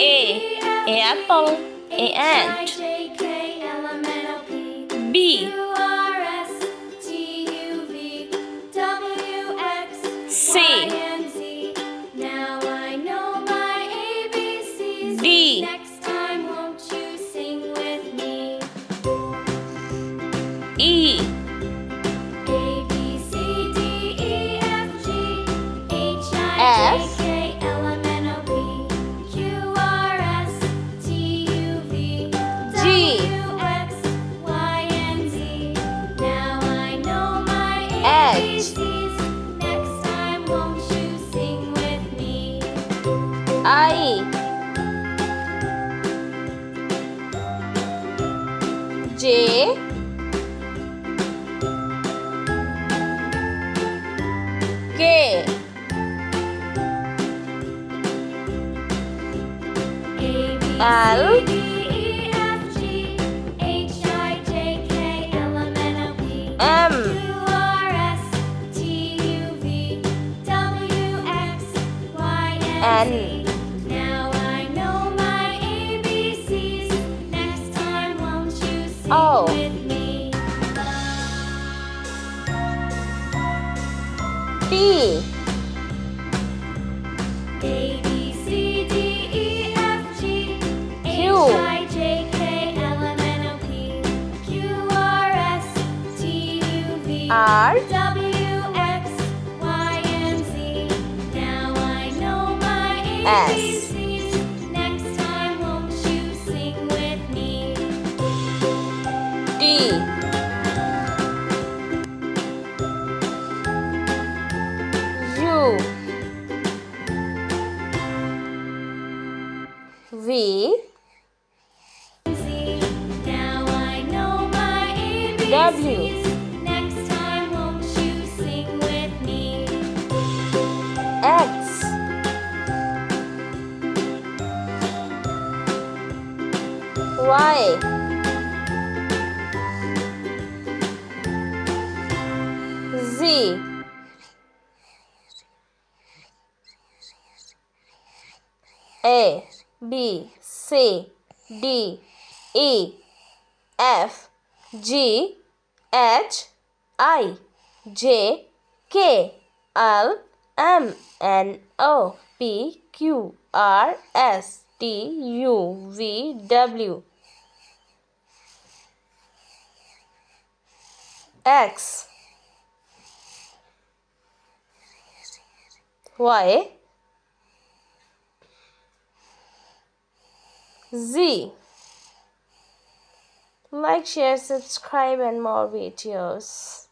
A apple, A ant. B C Now I know my ABCs. D Next time, won't you sing with me? E A B C D E F G H I J K L M N O P Q R S T U V W X Y and Z. Now I know my ABCs. Next time, won't you sing with me? I J K L M N Now I know my ABCs. Next time, won't you sing O with me? P A B C D E F G Q H I J K L M N O P Q R S T U V R W X Y and Z. Now I know my S ABCs. Next time, won't you sing with me? T U V Now I know my ABCs. W Next time, won't you sing with me? X Y Z A B C D E F G H I J K L M N O P Q R S T U V W X Y Z. Like, share, subscribe, and more videos.